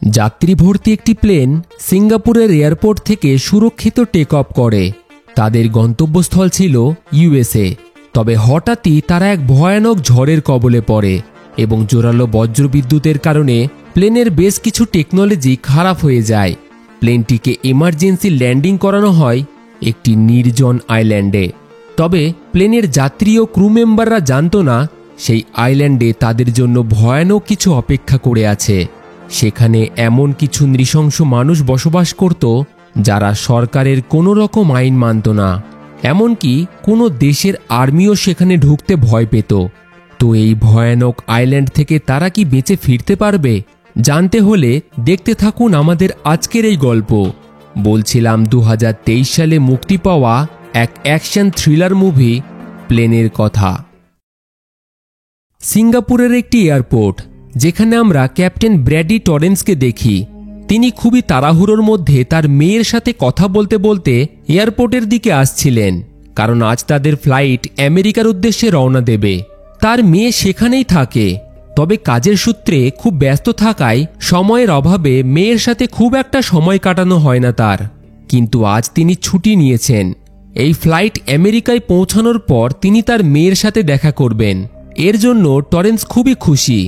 যাত্রী ভর্তি একটি প্লেন সিঙ্গাপুরের এয়ারপোর্ট থেকে সুরক্ষিত টেক অফ করে। তাদের গন্তব্যস্থল ছিল ইউএসএ। তবে হঠাৎই তারা এক ভয়ানক ঝড়ের কবলে পড়ে এবং জোরালো বজ্রবিদ্যুতের কারণে প্লেনের বেশ কিছু টেকনোলজি খারাপ হয়ে যায়। প্লেনটিকে এমার্জেন্সি ল্যান্ডিং করানো হয় একটি নির্জন আইল্যান্ডে। তবে প্লেনের যাত্রী ও ক্রু মেম্বাররা জানত না সেই আইল্যান্ডে তাদের জন্য ভয়ানক কিছু অপেক্ষা করে আছে। সেখানে এমন কিছু নৃশংস মানুষ বসবাস করত যারা সরকারের কোনো রকম আইন মানত না। এমনকি কোনো দেশের আর্মিও সেখানে ঢুকতে ভয় পেত। তো এই ভয়ানক আইল্যান্ড থেকে তারা কি বেঁচে ফিরতে পারবে? জানতে হলে দেখতে থাকুন আমাদের আজকের এই গল্প। বলছিলাম 2023 সালে মুক্তি পাওয়া এক অ্যাকশন থ্রিলার মুভি প্লেনের কথা। সিঙ্গাপুরের একটি এয়ারপোর্ট, যেখানে আমরা ক্যাপ্টেন ব্র্যাডি টরেন্সকে দেখি। তিনি খুবই তাড়াহুড়োর মধ্যে তার মেয়ের সাথে কথা বলতে বলতে এয়ারপোর্টের দিকে আসছিলেন, কারণ আজ তাদের ফ্লাইট আমেরিকার উদ্দেশ্যে রওনা দেবে। তার মেয়ে সেখানেই থাকে, তবে কাজের সূত্রে খুব ব্যস্ত থাকায় সময়ের অভাবে মেয়ের সাথে খুব একটা সময় কাটানো হয় না তার। কিন্তু আজ তিনি ছুটি নিয়েছেন। এই ফ্লাইট আমেরিকায় পৌঁছানোর পর তিনি তার মেয়ের সাথে দেখা করবেন। এর জন্য টরেন্স খুবই খুশি।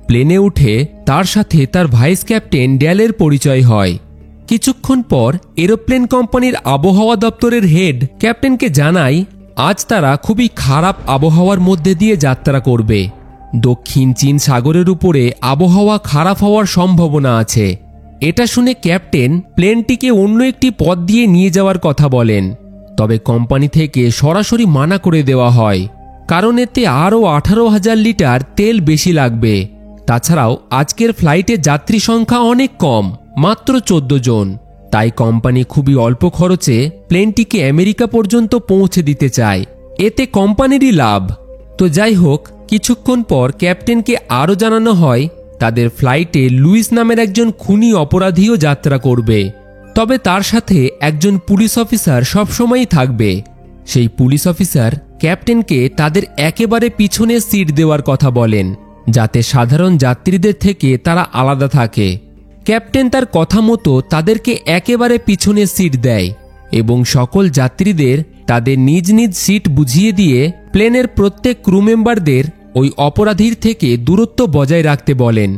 প্লেনে উঠে তার সাথে তার ভাইস ক্যাপ্টেন ড্যালের পরিচয় হয়। কিছুক্ষণ পর এরোপ্লেন কোম্পানির আবহাওয়া দপ্তরের হেড ক্যাপ্টেনকে জানায় আজ তারা খুবই খারাপ আবহাওয়ার মধ্যে দিয়ে যাত্রা করবে। দক্ষিণ চীন সাগরের উপরে আবহাওয়া খারাপ হওয়ার সম্ভাবনা আছে। এটা শুনে ক্যাপ্টেন প্লেনটিকে অন্য একটি পথ দিয়ে নিয়ে যাওয়ার কথা বলেন। তবে কোম্পানি থেকে সরাসরি মানা করে দেওয়া হয়, কারণ এতে আরও 18,000 লিটার তেল বেশি লাগবে। তাছাড়াও আজকের ফ্লাইটে যাত্রী সংখ্যা অনেক কম, মাত্র 14 জন। তাই কোম্পানি খুবই অল্প খরচে প্লেনটিকে আমেরিকা পর্যন্ত পৌঁছে দিতে চায়। এতে কোম্পানিরই লাভ। তো যাই হোক, কিছুক্ষণ পর ক্যাপ্টেনকে আরও জানানো হয় তাদের ফ্লাইটে লুইস নামের একজন খুনি অপরাধীও যাত্রা করবে। তবে তার সাথে একজন পুলিশ অফিসার সবসময়ই থাকবে। সেই পুলিশ অফিসার ক্যাপ্টেনকে তাদের একেবারে পিছনে সিট দেওয়ার কথা বলেন, যাতে সাধারণ যাত্রীদের থেকে তারা আলাদা থাকে। ক্যাপ্টেন তার কথা মতো তাদেরকে একেবারে পিছনে সিট দেয় এবং সকল যাত্রীদের তাদের নিজ নিজ সিট বুঝিয়ে দিয়ে প্লেনের প্রত্যেক ক্রু মেম্বারদের ওই অপরাধীর থেকে দূরত্ব বজায় রাখতে বলেন,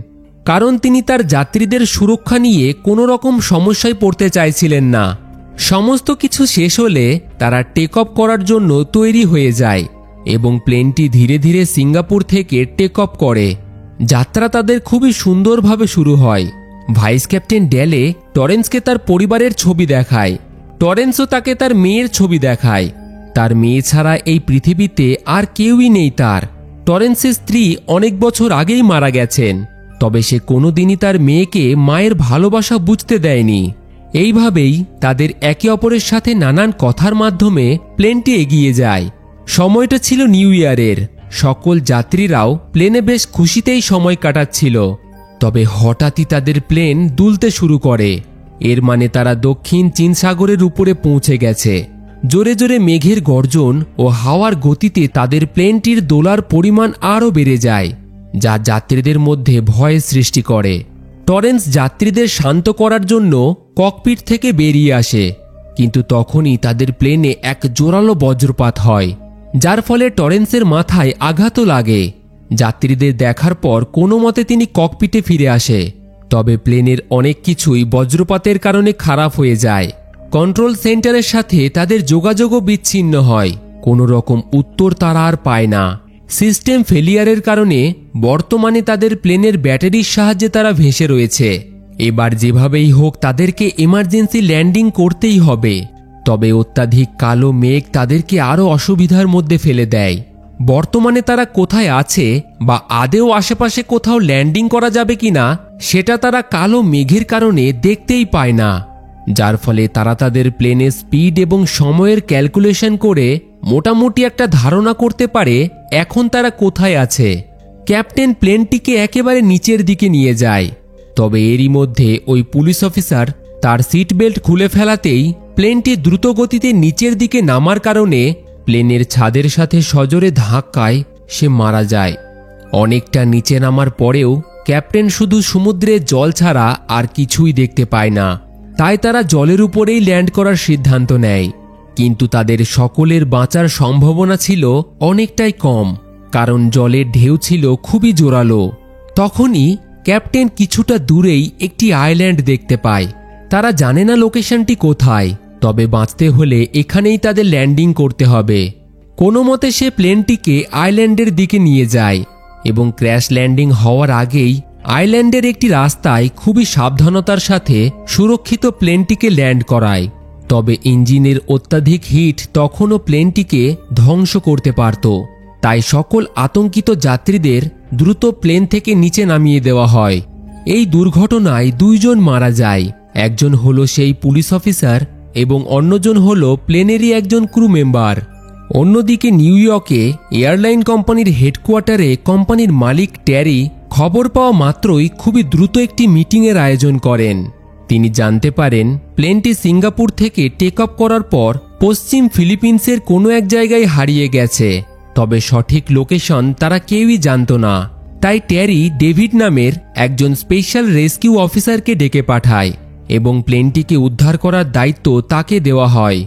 কারণ তিনি তার যাত্রীদের সুরক্ষা নিয়ে কোনো রকম সমস্যায় পড়তে চাইছিলেন না। সমস্ত কিছু শেষ হলে তারা টেক অফ করার জন্য তৈরি হয়ে যায় এবং প্লেনটি ধীরে ধীরে সিঙ্গাপুর থেকে টেক অফ করে। যাত্রা তাদের খুবই সুন্দরভাবে শুরু হয়। ভাইস ক্যাপ্টেন ড্যালে টরেন্সকে তার পরিবারের ছবি দেখায়। টরেন্সও তাকে তার মেয়ের ছবি দেখায়। তার মেয়ে ছাড়া এই পৃথিবীতে আর কেউই নেই তার। টরেন্সের স্ত্রী অনেক বছর আগেই মারা গেছেন, তবে সে কোনোদিনই তার মেয়েকে মায়ের ভালোবাসা বুঝতে দেয়নি। এইভাবেই তাদের একে অপরের সাথে নানান কথার মাধ্যমে প্লেনটি এগিয়ে যায়। সময়টা ছিল নিউ ইয়ারের। সকল যাত্রীরাও প্লেনে বেশ খুশিতেই সময় কাটাচ্ছিল। তবে হঠাৎই তাদের প্লেন দুলতে শুরু করে। এর মানে তারা দক্ষিণ চীন সাগরের উপরে পৌঁছে গেছে। জোরে জোরে মেঘের গর্জন ও হাওয়ার গতিতে তাদের প্লেনটির দোলার পরিমাণ আরও বেড়ে যায়, যা যাত্রীদের মধ্যে ভয়ের সৃষ্টি করে। টরেন্স যাত্রীদের শান্ত করার জন্য ককপিট থেকে বেরিয়ে আসে, কিন্তু তখনই তাদের প্লেনে এক জোরালো বজ্রপাত হয়, যার ফলে টরেন্সের মাথায় আঘাতও লাগে। যাত্রীদের দেখার পর কোনো মতে তিনি ককপিটে ফিরে আসে। তবে প্লেনের অনেক কিছুই বজ্রপাতের কারণে খারাপ হয়ে যায়। কন্ট্রোল সেন্টারের সাথে তাদের যোগাযোগও বিচ্ছিন্ন হয়। কোনো রকম উত্তর তারা আর পায় না। সিস্টেম ফেলিয়ারের কারণে বর্তমানে তাদের প্লেনের ব্যাটারির সাহায্যে তারা ভেসে রয়েছে। এবার যেভাবেই হোক তাদেরকে এমার্জেন্সি ল্যান্ডিং করতেই হবে। তবে অত্যাধিক কালো মেঘ তাদেরকে আরও অসুবিধার মধ্যে ফেলে দেয়। বর্তমানে তারা কোথায় আছে বা আদেও আশেপাশে কোথাও ল্যান্ডিং করা যাবে কিনা সেটা তারা কালো মেঘের কারণে দেখতেই পায় না, যার ফলে তারা তাদের প্লেনের স্পিড এবং সময়ের ক্যালকুলেশন করে মোটামুটি একটা ধারণা করতে পারে এখন তারা কোথায় আছে। ক্যাপ্টেন প্লেনটিকে একেবারে নিচের দিকে নিয়ে যায়। তবে এরই মধ্যে ওই পুলিশ অফিসার তার সিট বেল্ট খুলে ফেলাতেই প্লেনটি দ্রুত গতিতে নিচের দিকে নামার কারণে প্লেনের ছাদের সাথে সজোরে ধাক্কায় সে মারা যায়। অনেকটা নিচে নামার পরেও ক্যাপ্টেন শুধু সমুদ্রে জল ছাড়া আর কিছুই দেখতে পায় না। তাই তারা জলের উপরেই ল্যান্ড করার সিদ্ধান্ত নেয়। কিন্তু তাদের সকলের বাঁচার সম্ভাবনা ছিল অনেকটাই কম, কারণ জলের ঢেউ ছিল খুবই জোরালো। তখনই ক্যাপ্টেন কিছুটা দূরেই একটি আইল্যান্ড দেখতে পায়। তারা জানে না লোকেশনটি কোথায়, তবে বাঁচতে হলে এখানেই তাদের ল্যান্ডিং করতে হবে। কোনো মতে সে প্লেনটিকে আইল্যান্ডের দিকে নিয়ে যায় এবং ক্র্যাশ ল্যান্ডিং হওয়ার আগেই আইল্যান্ডের একটি রাস্তায় খুবই সাবধানতার সাথে সুরক্ষিত প্লেনটিকে ল্যান্ড করায়। তবে ইঞ্জিনের অত্যাধিক হিট তখনও প্লেনটিকে ধ্বংস করতে পারত। তাই সকল আতঙ্কিত যাত্রীদের দ্রুত প্লেন থেকে নিচে নামিয়ে দেওয়া হয়। এই দুর্ঘটনায় 2 জন মারা যায়। একজন হলো সেই পুলিশ অফিসার এবং অন্যজন হলো প্লেনেরই একজন ক্রু মেম্বার। অন্যদিকে নিউ ইয়র্কে এয়ারলাইন কোম্পানির হেডকোয়ার্টারে কোম্পানির মালিক ট্যারি খবর পাওয়া মাত্রই খুবই দ্রুত একটি মিটিংয়ের আয়োজন করেন। তিনি জানতে পারেন প্লেনটি সিঙ্গাপুর থেকে টেক অফ করার পর পশ্চিম ফিলিপিন্সের কোনো এক জায়গায় হারিয়ে গেছে, তবে সঠিক লোকেশন তারা কেউই জানত না। তাই ট্যারি ডেভিড নামের একজন স্পেশাল রেস্কিউ অফিসারকে ডেকে পাঠায় এবং প্লেনটিকে উদ্ধার করার দায়িত্ব তাকে দেওয়া হয়।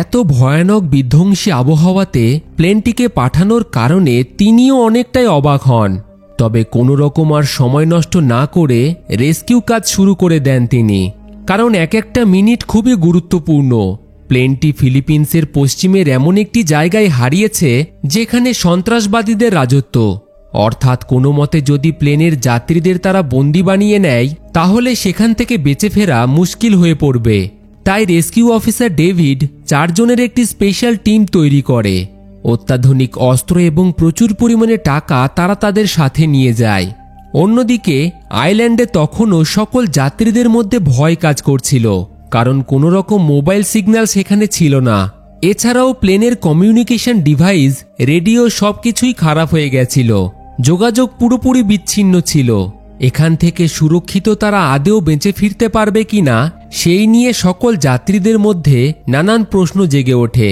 এত ভয়ানক বিধ্বংসী আবহাওয়াতে প্লেনটিকে পাঠানোর কারণে তিনিও অনেকটাই অবাক হন। তবে কোনো রকম আর সময় নষ্ট না করে রেস্কিউ কাজ শুরু করে দেন তিনি, কারণ এক একটা মিনিট খুবই গুরুত্বপূর্ণ। প্লেনটি ফিলিপিন্সের পশ্চিমের এমন একটি জায়গায় হারিয়েছে যেখানে সন্ত্রাসবাদীদের রাজত্ব। অর্থাৎ কোনো মতে যদি প্লেনের যাত্রীদের তারা বন্দি বানিয়ে নেয় তাহলে সেখান থেকে বেঁচে ফেরা মুশকিল হয়ে পড়বে। তাই রেস্কিউ অফিসার ডেভিড 4 জনের একটি স্পেশাল টিম তৈরি করে। অত্যাধুনিক অস্ত্র এবং প্রচুর পরিমাণে টাকা তারা তাদের সাথে নিয়ে যায়। অন্যদিকে আইল্যান্ডে তখনও সকল যাত্রীদের মধ্যে ভয় কাজ করছিল, কারণ কোনো রকম মোবাইল সিগন্যাল সেখানে ছিল না। এছাড়াও প্লেনের কমিউনিকেশন ডিভাইস, রেডিও সবকিছুই খারাপ হয়ে গেছিল। যোগাযোগ পুরোপুরি বিচ্ছিন্ন ছিল। এখান থেকে সুরক্ষিত তারা আদৌ বেঁচে ফিরতে পারবে কিনা সেই নিয়ে সকল যাত্রীদের মধ্যে নানান প্রশ্ন জেগে ওঠে।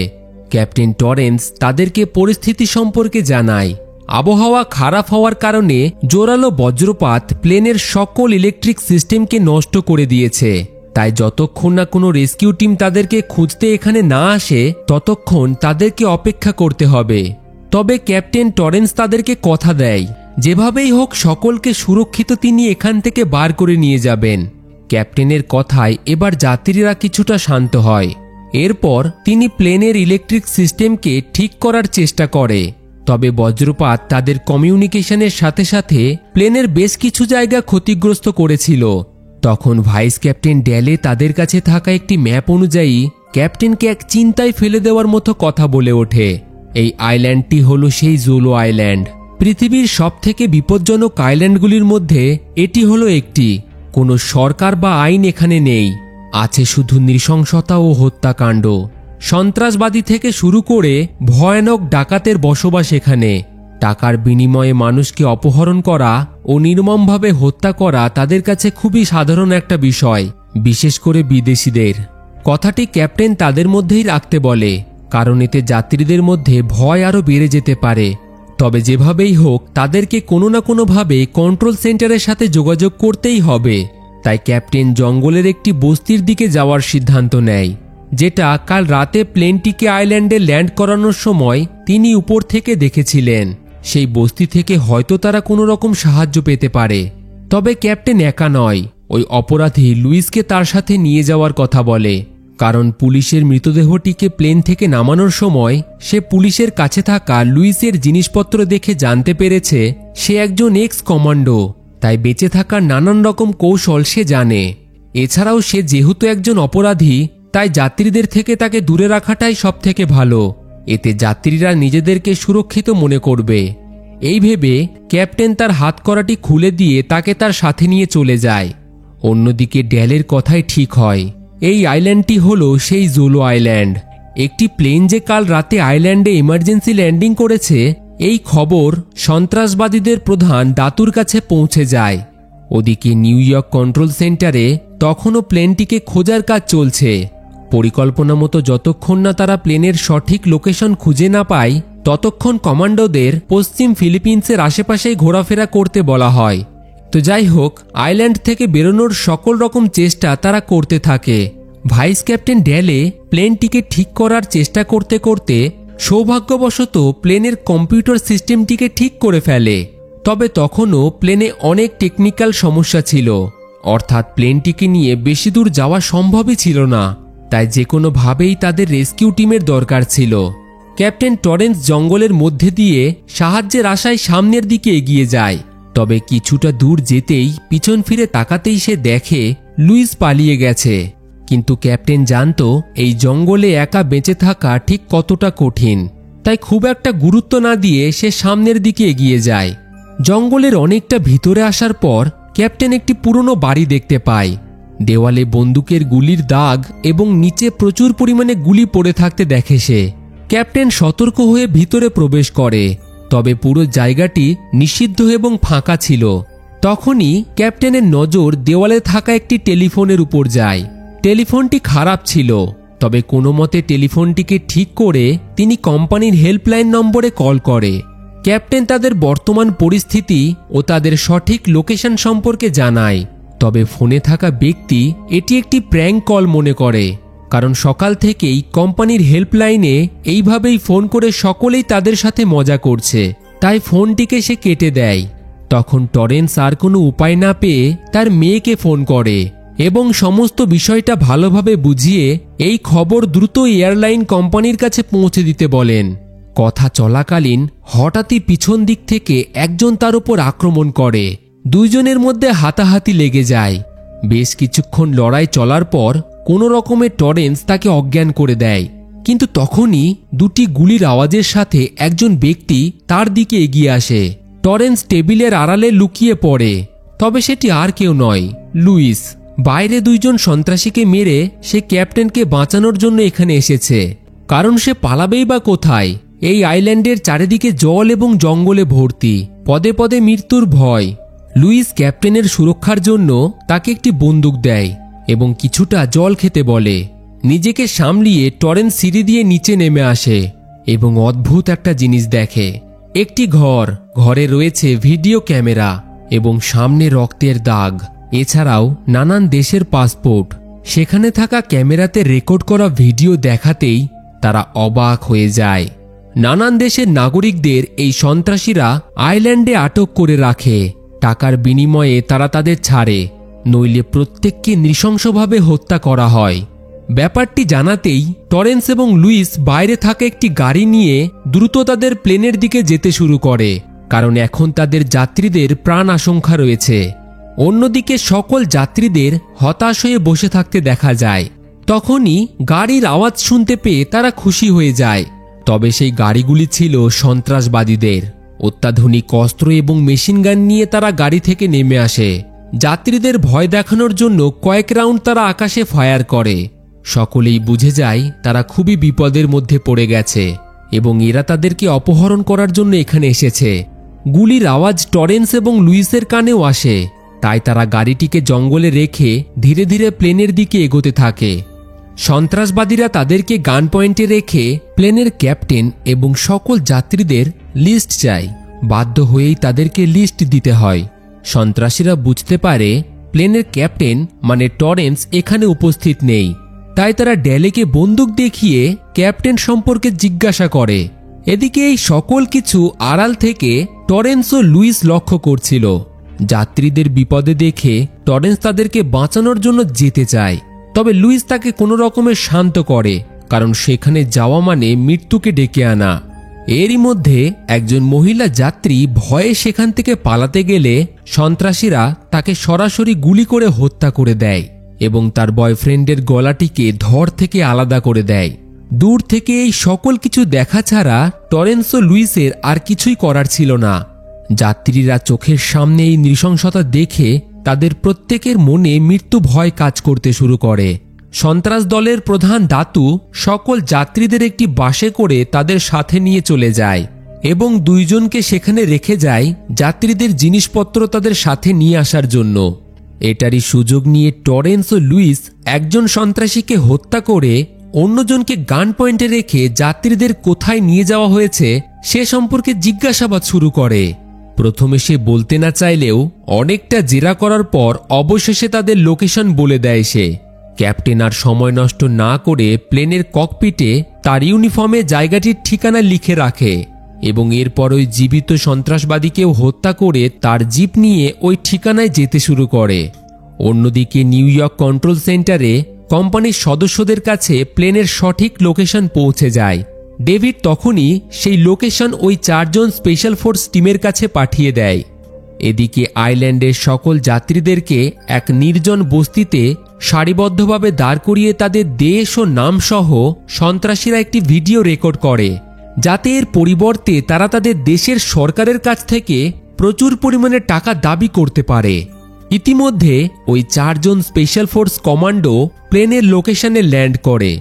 ক্যাপ্টেন টরেন্স তাদেরকে পরিস্থিতি সম্পর্কে জানায়। আবহাওয়া খারাপ হওয়ার কারণে জোরালো বজ্রপাত প্লেনের সকল ইলেকট্রিক সিস্টেমকে নষ্ট করে দিয়েছে। তাই যতক্ষণ না কোনো রেস্কিউ টিম তাদেরকে খুঁজতে এখানে না আসে ততক্ষণ তাদেরকে অপেক্ষা করতে হবে। তবে ক্যাপ্টেন টরেন্স তাদেরকে কথা দেয় যেভাবেই হোক সকলকে সুরক্ষিত তিনি এখান থেকে বার করে নিয়ে যাবেন। ক্যাপ্টেনের কথায় এবার যাত্রীরা কিছুটা শান্ত হয়। এরপর তিনি প্লেনের ইলেকট্রিক সিস্টেমকে ঠিক করার চেষ্টা করে। তবে বজ্রপাত তাদের কমিউনিকেশনের সাথে সাথে প্লেনের বেশ কিছু জায়গা ক্ষতিগ্রস্ত করেছিল। তখন ভাইস ক্যাপ্টেন ড্যালে তাদের কাছে থাকা একটি ম্যাপ অনুযায়ী ক্যাপ্টেনকে এক চিন্তায় ফেলে দেওয়ার মতো কথা বলে ওঠে। এই আইল্যান্ডটি হলো সেই জোলো আইল্যান্ড। পৃথিবীর সবথেকে বিপজ্জনক আইল্যান্ডগুলির মধ্যে এটি হলো একটি। কোনো সরকার বা আইন এখানে নেই, আছে শুধু নৃশংসতা ও হত্যাকাণ্ড। সন্ত্রাসবাদী থেকে শুরু করে ভয়ানক ডাকাতের বসবাস এখানে। টাকার বিনিময়ে মানুষকে অপহরণ করা ও নির্মমভাবে হত্যা করা তাদের কাছে খুবই সাধারণ একটা বিষয়, বিশেষ করে বিদেশিদের। কথাটি ক্যাপ্টেন তাদের মধ্যেই রাখতে বলে, কারণ এতে যাত্রীদের মধ্যে ভয় আরও বেড়ে যেতে পারে। তবে যেভাবেই হোক তাদেরকে কোনো না কোনোভাবে কন্ট্রোল সেন্টারের সাথে যোগাযোগ করতেই হবে। তাই ক্যাপ্টেন জঙ্গলের একটি বস্তির দিকে যাওয়ার সিদ্ধান্ত নেয়, যেটা কাল রাতে প্লেনটিকে আইল্যান্ডে ল্যান্ড করানোর সময় তিনি উপর থেকে দেখেছিলেন। সেই বস্তি থেকে হয়তো তারা কোনো রকম সাহায্য পেতে পারে। তবে ক্যাপ্টেন একা নয়, ওই অপরাধী লুইসকে তার সাথে নিয়ে যাওয়ার কথা বলে, কারণ পুলিশের মৃতদেহটিকে প্লেন থেকে নামানোর সময় সে পুলিশের কাছে থাকা লুইসের জিনিসপত্র দেখে জানতে পেরেছে সে একজন এক্স কমান্ডো। তাই বেঁচে থাকার নানান রকম কৌশল সে জানে। এছাড়াও সে যেহেতু একজন অপরাধী, তাই যাত্রীদের থেকে তাকে দূরে রাখাটাই সব থেকে ভালো। এতে যাত্রীরা নিজেদেরকে সুরক্ষিত মনে করবে। এই ভেবে ক্যাপ্টেন তার হাতকড়াটি খুলে দিয়ে তাকে তার সাথে নিয়ে চলে যায়। অন্যদিকে ড্যালের কথাই ঠিক হয়। এই আইল্যান্ডটি হলো সেই জোলো আইল্যান্ড। একটি প্লেন যে কাল রাতে আইল্যান্ডে ইমার্জেন্সি ল্যান্ডিং করেছে এই খবর সন্ত্রাসবাদীদের প্রধান দাতুর কাছে পৌঁছে যায়। ওদিকে নিউ ইয়র্ক কন্ট্রোল সেন্টারে তখনও প্লেনটিকে খোঁজার কাজ চলছে। পরিকল্পনা মতো যতক্ষণ না তারা প্লেনের সঠিক লোকেশন খুঁজে না পায় ততক্ষণ কমান্ডোদের পশ্চিম ফিলিপিন্সের আশেপাশেই ঘোরাফেরা করতে বলা হয়। তো যাই হোক, আইল্যান্ড থেকে বেরোনোর সকল রকম চেষ্টা তারা করতে থাকে। ভাইস ক্যাপ্টেন ড্যালে প্লেনটিকে ঠিক করার চেষ্টা করতে করতে সৌভাগ্যবশত প্লেনের কম্পিউটার সিস্টেমটিকে ঠিক করে ফেলে। তবে তখনও প্লেনে অনেক টেকনিক্যাল সমস্যা ছিল, অর্থাৎ প্লেনটিকে নিয়ে বেশি দূর যাওয়া সম্ভবই ছিল না। তাই যে কোনোভাবেই তাদের রেস্কিউ টিমের দরকার ছিল। ক্যাপ্টেন টরেন্স জঙ্গলের মধ্যে দিয়ে সাহায্যের আশায় সামনের দিকে এগিয়ে যায়। তবে কিছুটা দূর যেতেই পিছন ফিরে তাকাতেই সে দেখে লুইস পালিয়ে গেছে। কিন্তু ক্যাপ্টেন জানতো এই জঙ্গলে একা বেঁচে থাকা ঠিক কতটা কঠিন। তাই খুব একটা গুরুত্ব না দিয়ে সে সামনের দিকে এগিয়ে যায়। জঙ্গলের অনেকটা ভিতরে আসার পর ক্যাপ্টেন একটি পুরনো বাড়ি দেখতে পায়। দেওয়ালে বন্দুকের গুলির দাগ এবং নিচে প্রচুর পরিমাণে গুলি পড়ে থাকতে দেখে সে। ক্যাপ্টেন সতর্ক হয়ে ভিতরে প্রবেশ করে, তবে পুরো জায়গাটি নিষিদ্ধ এবং ফাঁকা ছিল। তখনই ক্যাপ্টেনের নজর দেওয়ালে থাকা একটি টেলিফোনের উপর যায়। টেলিফোনটি খারাপ ছিল, তবে কোনো মতে টেলিফোনটিকে ঠিক করে তিনি কোম্পানির হেল্পলাইন নম্বরে কল করে। ক্যাপ্টেন তাদের বর্তমান পরিস্থিতি ও তাদের সঠিক লোকেশন সম্পর্কে জানায়। তবে ফোনে থাকা ব্যক্তি এটি একটি প্র্যাঙ্ক কল মনে করে, কারণ সকাল থেকেই কোম্পানির হেল্পলাইনে এইভাবেই ফোন করে সকলেই তাদের সাথে মজা করছে। তাই ফোনটিকে সে কেটে দেয়। তখন টরেন্স আর কোনো উপায় না পেয়ে তার মেয়েকে ফোন করে এবং সমস্ত বিষয়টা ভালোভাবে বুঝিয়ে এই খবর দ্রুত এয়ারলাইন কোম্পানির কাছে পৌঁছে দিতে বলেন। কথা চলাকালীন হঠাৎই পিছন দিক থেকে একজন তার উপর আক্রমণ করে। দুইজনের মধ্যে হাতাহাতি লেগে যায়। বেশ কিছুক্ষণ লড়াই চলার পর কোনো রকমে টরেন্স তাকে অজ্ঞান করে দেয়। কিন্তু তখনই দুটি গুলির আওয়াজের সাথে একজন ব্যক্তি তার দিকে এগিয়ে আসে। টরেন্স টেবিলের আড়ালে লুকিয়ে পড়ে, তবে সেটি আর কেউ নয়, লুইস। বাইরে দুইজন সন্ত্রাসীকে মেরে সে ক্যাপ্টেনকে বাঁচানোর জন্য এখানে এসেছে, কারণ সে পালাবেই বা কোথায়? এই আইল্যান্ডের চারিদিকে জল এবং জঙ্গলে ভর্তি, পদে পদে মৃত্যুর ভয়। লুইস ক্যাপ্টেনের সুরক্ষার জন্য তাকে একটি বন্দুক দেয় এবং কিছুটা জল খেতে বলে। নিজেকে সামলিয়ে টরেন্স সিঁড়ি দিয়ে নিচে নেমে আসে এবং অদ্ভুত একটা জিনিস দেখে। একটি ঘরে রয়েছে ভিডিও ক্যামেরা এবং সামনে রক্তের দাগ, এছাড়াও নানান দেশের পাসপোর্ট। সেখানে থাকা ক্যামেরাতে রেকর্ড করা ভিডিও দেখাতেই তারা অবাক হয়ে যায়। নানান দেশের নাগরিকদের এই সন্ত্রাসীরা আইল্যান্ডে আটক করে রাখে। টাকার বিনিময়ে তারা তাদের ছাড়ে, নইলে প্রত্যেককে নৃশংসভাবে হত্যা করা হয়। ব্যাপারটি জানাতেই টরেন্স এবং লুইস বাইরে থাকা একটি গাড়ি নিয়ে দ্রুত তাদের প্লেনের দিকে যেতে শুরু করে, কারণ এখন তাদের যাত্রীদের প্রাণ আশঙ্কা রয়েছে। অন্যদিকে সকল যাত্রীদের হতাশ হয়ে বসে থাকতে দেখা যায়। তখনই গাড়ির আওয়াজ শুনতে পেয়ে তারা খুশি হয়ে যায়। তবে সেই গাড়িগুলি ছিল সন্ত্রাসবাদীদের। অত্যাধুনিক অস্ত্র এবং মেশিনগান নিয়ে তারা গাড়ি থেকে নেমে আসে। যাত্রীদের ভয় দেখানোর জন্য কয়েক রাউন্ড তারা আকাশে ফায়ার করে। সকলেই বুঝে যায় তারা খুবই বিপদের মধ্যে পড়ে গেছে এবং এরা তাদেরকে অপহরণ করার জন্য এখানে এসেছে। গুলির আওয়াজ টরেন্স এবং লুইসের কানেও আসে, তাই তারা গাড়িটিকে জঙ্গলে রেখে ধীরে ধীরে প্লেনের দিকে এগোতে থাকে। সন্ত্রাসবাদীরা তাদেরকে গান পয়েন্টে রেখে প্লেনের ক্যাপ্টেন এবং সকল যাত্রীদের লিস্ট চায়। বাধ্য হয়েই তাদেরকে লিস্ট দিতে হয়। সন্ত্রাসীরা বুঝতে পারে প্লেনের ক্যাপ্টেন মানে টরেন্স এখানে উপস্থিত নেই, তাই তারা ড্যালেকে বন্দুক দেখিয়ে ক্যাপ্টেন সম্পর্কে জিজ্ঞাসা করে। এদিকে এই সকল কিছু আড়াল থেকে টরেন্স ও লুইস লক্ষ্য করছিল। যাত্রীদের বিপদে দেখে টরেন্স তাদেরকে বাঁচানোর জন্য যেতে চায়, তবে লুইস তাকে কোনো রকমে শান্ত করে, কারণ সেখানে যাওয়া মানে মৃত্যুকে ডেকে আনা। এরই মধ্যে একজন মহিলা যাত্রী ভয়ে সেখান থেকে পালাতে গেলে সন্ত্রাসীরা তাকে সরাসরি গুলি করে হত্যা করে দেয় এবং তার বয়ফ্রেন্ডের গলাটিকে ধর থেকে আলাদা করে দেয়। দূর থেকে এই সকল কিছু দেখা ছাড়া টরেন্স ও লুইসের আর কিছুই করার ছিল না। যাত্রীরা চোখের সামনে এই নৃশংসতা দেখে তাদের প্রত্যেকের মনে মৃত্যু ভয় কাজ করতে শুরু করে। সন্ত্রাস দলের প্রধান দাতু সকল যাত্রীদের একটি বাসে করে তাদের সাথে নিয়ে চলে যায় এবং দুইজনকে সেখানে রেখে যায় যাত্রীদের জিনিসপত্র তাদের সাথে নিয়ে আসার জন্য। এটারই সুযোগ নিয়ে টরেন্স ও লুইস একজন সন্ত্রাসীকে হত্যা করে অন্যজনকে গান পয়েন্টে রেখে যাত্রীদের কোথায় নিয়ে যাওয়া হয়েছে সে সম্পর্কে জিজ্ঞাসাবাদ শুরু করে। প্রথমে সে বলতে না চাইলেও অনেকটা জেরা করার পর অবশেষে তাদের লোকেশন বলে দেয় সে। ক্যাপ্টেন আর সময় নষ্ট না করে প্লেনের ককপিটে তার ইউনিফর্মে জায়গাটির ঠিকানা লিখে রাখে এবং এরপর ওই জীবিত সন্ত্রাসবাদীকেও হত্যা করে তার জিপ নিয়ে ওই ঠিকানায় যেতে শুরু করে। অন্যদিকে নিউ ইয়র্ক কন্ট্রোল সেন্টারে কোম্পানির সদস্যদের কাছে প্লেনের সঠিক লোকেশন পৌঁছে যায়। ডেভিড তখনই সেই লোকেশন ওই 4 জন স্পেশাল ফোর্স টিমের কাছে পাঠিয়ে দেয়। এদিকে আইল্যান্ডের সকল যাত্রীদেরকে এক নির্জন বস্তিতে সারিবদ্ধভাবে দাঁড় করিয়ে তাদের দেশ ও নাম সহ সন্ত্রাসীরা একটি ভিডিও রেকর্ড করে, যাতে এর পরিবর্তে তারা তাদের দেশের সরকারের কাছ থেকে প্রচুর পরিমাণে টাকা দাবি করতে পারে। ইতিমধ্যে ওই 4 জন স্পেশাল ফোর্স কমান্ডো প্লেনের লোকেশনে ল্যান্ড করে,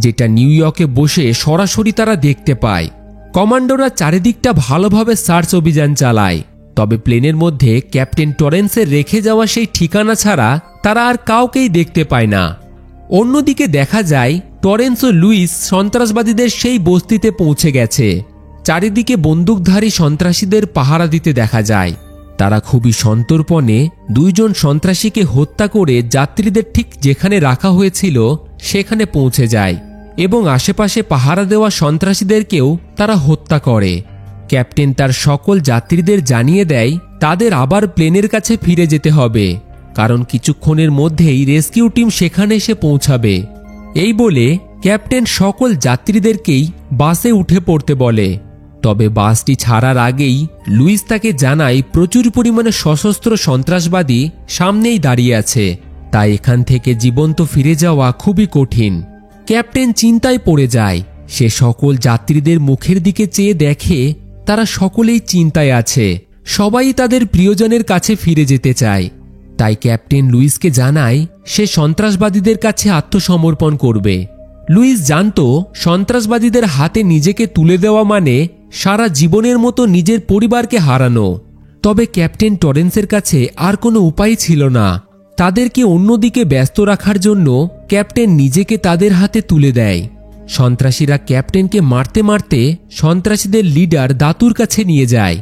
যেটা নিউ ইয়র্কে বসে সরাসরি তারা দেখতে পায়। কমান্ডোরা চারিদিকটা ভালোভাবে সার্চ অভিযান চালায়, তবে প্লেনের মধ্যে ক্যাপ্টেন টরেন্সের রেখে যাওয়া সেই ঠিকানা ছাড়া তারা আর কাউকেই দেখতে পায় না। অন্যদিকে দেখা যায় টরেন্স ও লুইস সন্ত্রাসবাদীদের সেই বস্তিতে পৌঁছে গেছে। চারিদিকে বন্দুকধারী সন্ত্রাসীদের পাহারা দিতে দেখা যায়। তারা খুবই সন্তর্পণে 2 জন সন্ত্রাসীকে হত্যা করে যাত্রীদের ঠিক যেখানে রাখা হয়েছিল সেখানে পৌঁছে যায় এবং আশেপাশে পাহারা দেওয়া সন্ত্রাসীদেরকেও তারা হত্যা করে। ক্যাপ্টেন তার সকল যাত্রীদের জানিয়ে দেয় তাদের আবার প্লেনের কাছে ফিরে যেতে হবে, কারণ কিছুক্ষণের মধ্যেই রেস্কিউ টিম সেখানে এসে পৌঁছাবে। এই বলে ক্যাপ্টেন সকল যাত্রীদেরকেই বাসে উঠে পড়তে বলে। তবে বাসটি ছাড়ার আগেই লুইস তাকে জানায় প্রচুর পরিমাণে সশস্ত্র সন্ত্রাসবাদী সামনেই দাঁড়িয়ে আছে, তাই এখান থেকে জীবন্ত ফিরে যাওয়া খুবই কঠিন। ক্যাপ্টেন চিন্তায় পড়ে যায়। সে সকল যাত্রীদের মুখের দিকে চেয়ে দেখে তারা সকলেই চিন্তায় আছে, সবাই তাদের প্রিয়জনের কাছে ফিরে যেতে চায়। তাই ক্যাপ্টেন লুইসকে জানায় সে সন্ত্রাসবাদীদের কাছে আত্মসমর্পণ করবে। লুইস জানতো সন্ত্রাসবাদীদের হাতে নিজেকে তুলে দেওয়া মানে সারা জীবনের মতো নিজের পরিবারকে হারানো। তবে ক্যাপ্টেন টরেন্সের কাছে আর কোনো উপায় ছিল না। তাদেরকে অন্যদিকে ব্যস্ত রাখার জন্য ক্যাপ্টেন নিজেকে তাদের হাতে তুলে দেয়। সন্ত্রাসীরা ক্যাপ্টেনকে মারতে মারতে সন্ত্রাসীদের লিডার দাতুর কাছে নিয়ে যায়।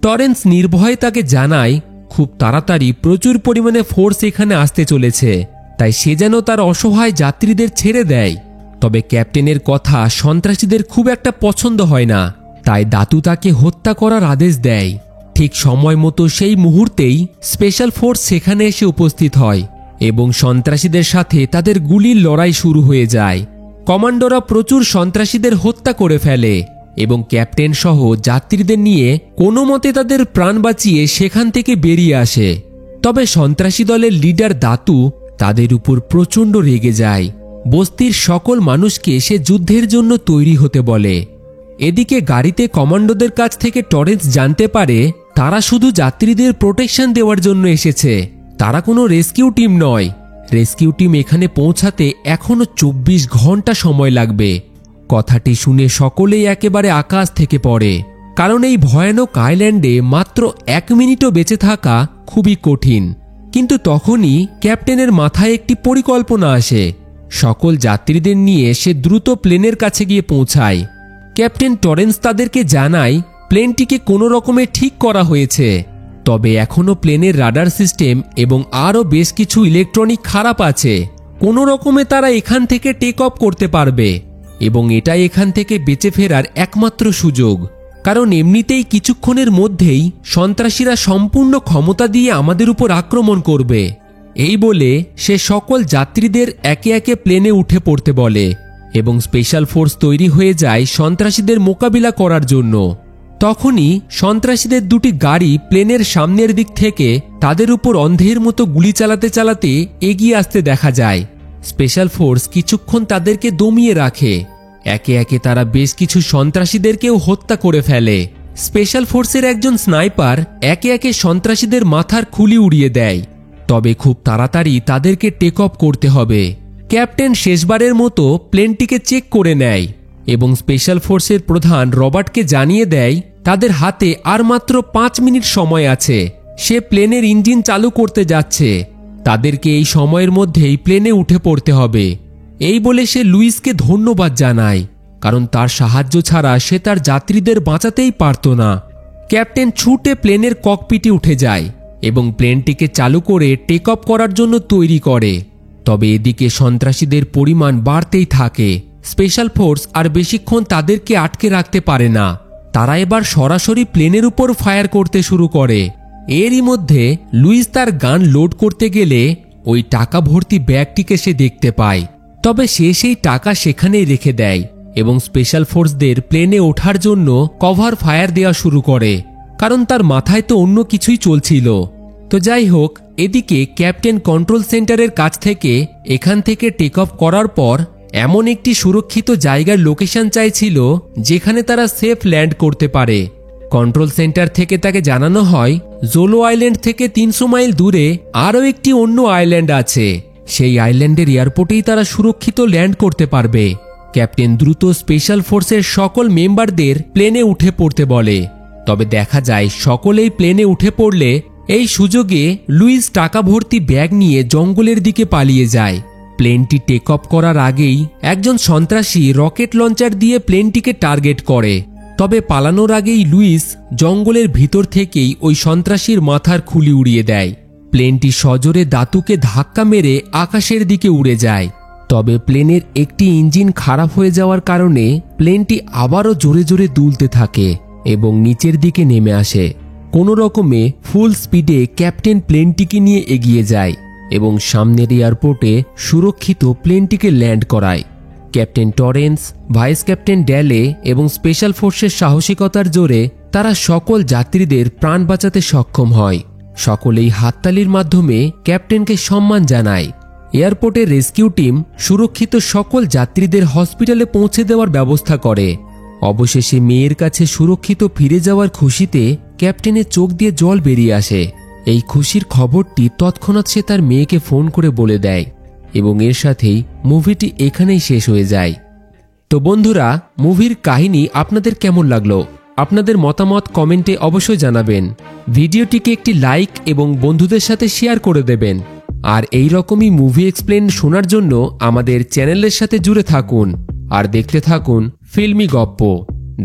টরেন্স নির্ভয়ে তাকে জানায় খুব তাড়াতাড়ি প্রচুর পরিমাণে ফোর্স এখানে আসতে চলেছে, তাই সে যেন তার অসহায় যাত্রীদের ছেড়ে দেয়। তবে ক্যাপ্টেনের কথা সন্ত্রাসীদের খুব একটা পছন্দ হয় না, তাই দাতু তাকে হত্যা করার আদেশ দেয়। ঠিক সময় মতো সেই মুহূর্তেই স্পেশাল ফোর্স সেখানে এসে উপস্থিত হয় এবং সন্ত্রাসীদের সাথে তাদের গুলির লড়াই শুরু হয়ে যায়। কমান্ডোরা প্রচুর সন্ত্রাসীদের হত্যা করে ফেলে এবং ক্যাপ্টেন সহ যাত্রীদের নিয়ে কোনো মতে তাদের প্রাণ বাঁচিয়ে সেখান থেকে বেরিয়ে আসে। তবে সন্ত্রাসী দলের লিডার দাতু তাদের উপর প্রচণ্ড রেগে যায়। বস্তির সকল মানুষকে সে যুদ্ধের জন্য তৈরি হতে বলে। এদিকে গাড়িতে কমান্ডোদের কাছ থেকে টরেন্স জানতে পারে তারা শুধু যাত্রীদের প্রোটেকশন দেওয়ার জন্য এসেছে, তারা কোনো রেস্কিউ টিম নয়। রেস্কিউ টিম এখানে পৌঁছাতে এখনো 24 ঘন্টা সময় লাগবে। কথাটি শুনে সকলেই একেবারে আকাশ থেকে পড়ে, কারণ এই ভয়ানক আইল্যান্ডে মাত্র 1 মিনিটও বেঁচে থাকা খুবই কঠিন। কিন্তু তখনই ক্যাপ্টেনের মাথায় একটি পরিকল্পনা আসে। সকল যাত্রীদের নিয়ে সে দ্রুত প্লেনের কাছে গিয়ে পৌঁছায়। ক্যাপ্টেন টরেন্স তাদেরকে জানায় প্লেনটিকে কোনো রকমে ঠিক করা হয়েছে, তবে এখনও প্লেনের রাডার সিস্টেম এবং আরও বেশ কিছু ইলেকট্রনিক খারাপ আছে। কোনো রকমে তারা এখান থেকে টেক অফ করতে পারবে এবং এটাই এখান থেকে বেঁচে ফেরার একমাত্র সুযোগ, কারণ এমনিতেই কিছুক্ষণের মধ্যেই সন্ত্রাসীরা সম্পূর্ণ ক্ষমতা দিয়ে আমাদের উপর আক্রমণ করবে। এই বলে সে সকল যাত্রীদের একে একে প্লেনে উঠে পড়তে বলে এবং স্পেশাল ফোর্স তৈরি হয়ে যায় সন্ত্রাসীদের মোকাবিলা করার জন্য। তখনই সন্ত্রাসীদের 2টি গাড়ি প্লেনের সামনের দিক থেকে তাদের উপর অন্ধের মতো গুলি চালাতে চালাতে এগিয়ে আসতে দেখা যায়। স্পেশাল ফোর্স কিছুক্ষণ তাদেরকে দমিয়ে রাখে। একে একে তারা বেশ কিছু সন্ত্রাসীদেরকেও হত্যা করে ফেলে। স্পেশাল ফোর্সের একজন স্নাইপার একে একে সন্ত্রাসীদের মাথার খুলি উড়িয়ে দেয়। তবে খুব তাড়াতাড়ি তাদেরকে টেক অফ করতে হবে। ক্যাপ্টেন শেষবারের মতো প্লেনটিকে চেক করে নেয় এবং স্পেশাল ফোর্সের প্রধান রবার্টকে জানিয়ে দেয় তাদের হাতে আর মাত্র 5 মিনিট সময় আছে। সে প্লেনের ইঞ্জিন চালু করতে যাচ্ছে, তাদেরকে এই সময়ের মধ্যেই প্লেনে উঠে পড়তে হবে। এই বলে সে লুইসকে ধন্যবাদ জানায়, কারণ তার সাহায্য ছাড়া সে তার যাত্রীদের বাঁচাতেই পারত না। ক্যাপ্টেন ছুটে প্লেনের ককপিটে উঠে যায় এবং প্লেনটিকে চালু করে টেক অফ করার জন্য তৈরি করে। তবে এদিকে সন্ত্রাসীদের পরিমাণ বাড়তেই থাকে। স্পেশাল ফোর্স আর বেশিক্ষণ তাদেরকে আটকে রাখতে পারে না। তারা এবার সরাসরি প্লেনের উপর ফায়ার করতে শুরু করে। এরই মধ্যে লুইস তার গান লোড করতে গেলে ওই টাকা ভর্তি ব্যাগটিকে সে দেখতে পায়। তবে সে সেই টাকা সেখানেই রেখে দেয় এবং স্পেশাল ফোর্সদের প্লেনে ওঠার জন্য কভার ফায়ার দেওয়া শুরু করে, কারণ তার মাথায় তো অন্য কিছুই চলছিল। তো যাই হোক, এদিকে ক্যাপ্টেন কন্ট্রোল সেন্টারের কাছ থেকে এখান থেকে টেক অফ করার পর এমন একটি সুরক্ষিত জায়গার লোকেশন চাইছিল যেখানে তারা সেফ ল্যান্ড করতে পারে। কন্ট্রোল সেন্টার থেকে তাকে জানানো হয় জোলো আইল্যান্ড থেকে 300 মাইল দূরে আরও একটি অন্য আইল্যান্ড আছে। সেই আইল্যান্ডের এয়ারপোর্টেই তারা সুরক্ষিত ল্যান্ড করতে পারবে। ক্যাপ্টেন দ্রুত স্পেশাল ফোর্সের সকল মেম্বারদের প্লেনে উঠে পড়তে বলে। তবে দেখা যায় সকলেই প্লেনে উঠে পড়লে এই সুযোগে লুইস টাকা ভর্তি ব্যাগ নিয়ে জঙ্গলের দিকে পালিয়ে যায়। প্লেনটি টেক অফ করার আগেই একজন সন্ত্রাসী রকেট লঞ্চার দিয়ে প্লেনটিকে টার্গেট করে। তবে পালানোর আগেই লুইস জঙ্গলের ভিতর থেকেই ওই সন্ত্রাসীর মাথার খুলি উড়িয়ে দেয়। প্লেনটি সজোরে দাতুকে ধাক্কা মেরে আকাশের দিকে উড়ে যায়। তবে প্লেনের একটি ইঞ্জিন খারাপ হয়ে যাওয়ার কারণে প্লেনটি আবারও জোরে জোরে দুলতে থাকে এবং নিচের দিকে নেমে আসে। কোনো রকমে ফুল স্পিডে ক্যাপ্টেন প্লেনটিকে নিয়ে এগিয়ে যায় এবং সামনের এয়ারপোর্টে সুরক্ষিত প্লেনটিকে ল্যান্ড করায়। ক্যাপ্টেন টরেন্স, ভাইস ক্যাপ্টেন ড্যালে এবং স্পেশাল ফোর্সের সাহসিকতার জোরে তারা সকল যাত্রীদের প্রাণ বাঁচাতে সক্ষম হয়। সকলেই হাততালির মাধ্যমে ক্যাপ্টেনকে সম্মান জানায়। এয়ারপোর্টের রেস্কিউ টিম সুরক্ষিত সকল যাত্রীদের হসপিটালে পৌঁছে দেওয়ার ব্যবস্থা করে। অবশেষে মেয়ের কাছে সুরক্ষিত ফিরে যাওয়ার খুশিতে ক্যাপ্টেনের চোখ দিয়ে জল বেরিয়ে আসে। এই খুশির খবরটি তৎক্ষণাৎ সে তার মেয়েকে ফোন করে বলে দেয় এবং এর সাথেই মুভিটি এখানেই শেষ হয়ে যায়। তো বন্ধুরা, মুভির কাহিনী আপনাদের কেমন লাগলো? আপনাদের মতামত কমেন্টে অবশ্যই জানাবেন। ভিডিওটিকে একটি লাইক এবং বন্ধুদের সাথে শেয়ার করে দেবেন। আর এই রকমই মুভি এক্সপ্লেন শোনার জন্য আমাদের চ্যানেলের সাথে জুড়ে থাকুন আর দেখতে থাকুন ফিল্মি গপ্প,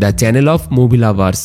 the channel of movie lovers.